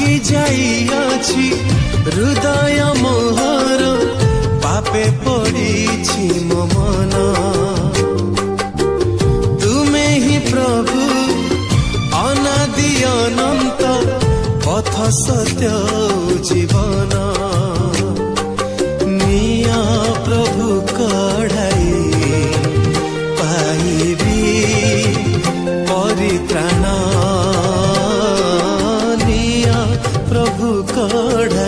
भांगी जाइयाछि हृदय मोहर पापे पड़ी मो मन तुमे ही प्रभु अनादि अनंत पथ सत्य जीवन निया प्रभु कढ़ाई पाइबी परित्राण निया प्रभु कढ़ाई